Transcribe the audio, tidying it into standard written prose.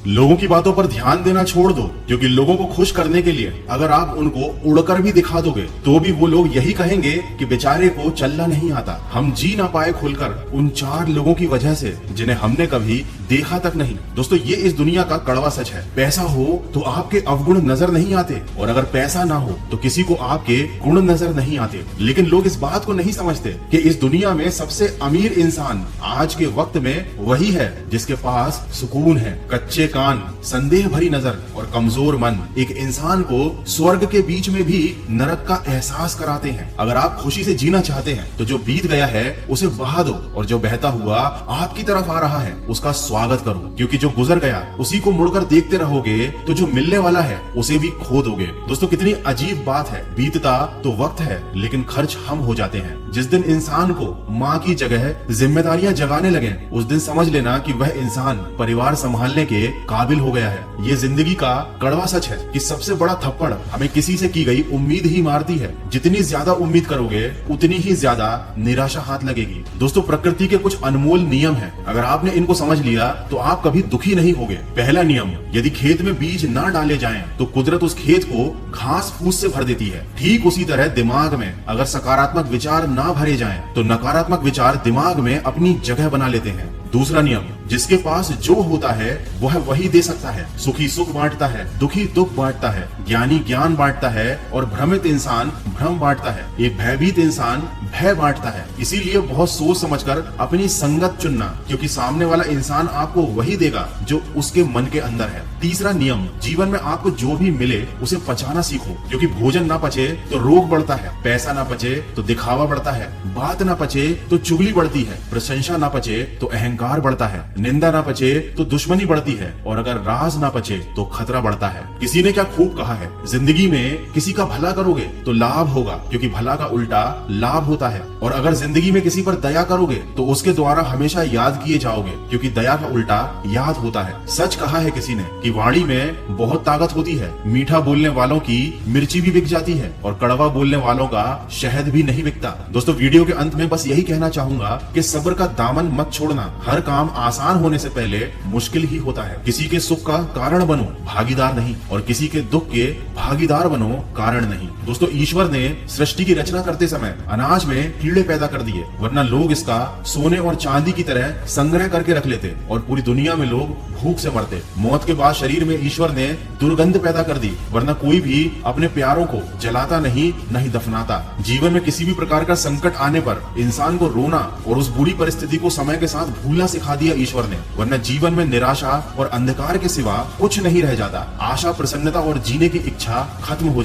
लोगों की बातों पर ध्यान देना छोड़ दो, क्योंकि लोगों को खुश करने के लिए अगर आप उनको उड़कर भी दिखा दोगे तो भी वो लोग यही कहेंगे कि बेचारे को चलना नहीं आता। हम जी ना पाए खुलकर उन 4 लोगों की वजह से जिन्हें हमने कभी देखा तक नहीं। दोस्तों, ये इस दुनिया का कड़वा सच है। पैसा हो तो आपके अवगुण नजर नहीं आते, और अगर पैसा ना हो तो किसी को आपके गुण नजर नहीं आते। लेकिन लोग इस बात को नहीं समझते कि इस दुनिया में सबसे अमीर इंसान आज के वक्त में वही है जिसके पास सुकून है। कच्चे कान, संदेह भरी नजर और कमजोर मन एक इंसान को स्वर्ग के बीच में भी नरक का एहसास कराते हैं। अगर आप खुशी से जीना चाहते हैं तो जो बीत गया है उसे बहा दो, और जो बहता हुआ आपकी तरफ आ रहा है उसका स्वागत करो, क्योंकि जो गुजर गया उसी को मुड़कर देखते रहोगे तो जो मिलने वाला है उसे भी खो दोगे। दोस्तों, कितनी अजीब बात है। बीतता तो वक्त है लेकिन खर्च हम हो जाते हैं। जिस दिन इंसान को माँ की जगह जिम्मेदारियां जगाने लगे उस दिन समझ लेना कि वह इंसान परिवार संभालने के काबिल हो गया है। ये जिंदगी का कड़वा सच है कि सबसे बड़ा थप्पड़ हमें किसी से की गई उम्मीद ही मारती है। जितनी ज्यादा उम्मीद करोगे उतनी ही ज्यादा निराशा हाथ लगेगी। दोस्तों, प्रकृति के कुछ अनमोल नियम हैं। अगर आपने इनको समझ लिया तो आप कभी दुखी नहीं होगे। पहला नियम, यदि खेत में बीज ना डाले जाएं तो कुदरत उस खेत को घास फूस से भर देती है। ठीक उसी तरह दिमाग में अगर सकारात्मक विचार ना भरे जाएं तो नकारात्मक विचार दिमाग में अपनी जगह बना लेते हैं। दूसरा नियम, जिसके पास जो होता है वह वही दे सकता है। सुखी सुख बांटता है, दुखी दुख बांटता है, ज्ञानी ज्ञान बांटता है और भ्रमित इंसान भ्रम बांटता है। एक भयभीत इंसान भय बांटता है। इसीलिए बहुत सोच समझकर अपनी संगत चुनना, क्योंकि सामने वाला इंसान आपको वही देगा जो उसके मन के अंदर है। तीसरा नियम, जीवन में आपको जो भी मिले उसे पचाना सीखो, क्योंकि भोजन ना पचे तो रोग बढ़ता है, पैसा ना पचे तो दिखावा बढ़ता है, बात ना पचे तो चुगली बढ़ती है, प्रशंसा ना पचे तो अहंकार बढ़ता है, निंदा ना पचे तो दुश्मनी बढ़ती है, और अगर राज ना पचे तो खतरा बढ़ता है। किसी ने क्या खूब कहा है, जिंदगी में किसी का भला करोगे तो लाभ होगा, क्योंकि भला का उल्टा लाभ होता है, और अगर जिंदगी में किसी पर दया करोगे तो उसके द्वारा हमेशा याद किए जाओगे, क्योंकि दया का उल्टा याद होता है। सच कहा है किसी ने कि वाणी में बहुत ताकत होती है। मीठा बोलने वालों की मिर्ची भी बिक जाती है और कड़वा बोलने वालों का शहद भी नहीं बिकता। दोस्तों, वीडियो के अंत में बस यही कहना चाहूंगा कि सब्र का दामन मत छोड़ना। हर काम आसान होने से पहले मुश्किल ही होता है। किसी के सुख का कारण बनो, भागीदार नहीं, और किसी के दुख के भागीदार बनो, कारण नहीं। दोस्तों, ईश्वर ने सृष्टि की रचना करते समय अनाज में कीड़े पैदा कर दिए, वरना लोग इसका सोने और चांदी की तरह संग्रह करके रख लेते और पूरी दुनिया में लोग भूख से मरते। मौत के बाद शरीर में ईश्वर ने दुर्गंध पैदा कर दी, वरना कोई भी अपने प्यारों को जलाता नहीं दफनाता। जीवन में किसी भी प्रकार का संकट आने पर इंसान को रोना और उस बुरी परिस्थिति को समय के साथ भूलना सिखा दिया ईश्वर ने, वरना जीवन में निराशा और अंधकार के सिवा कुछ नहीं रह जाता। आशा, प्रसन्नता और जीने की इच्छा खत्म हो जाती।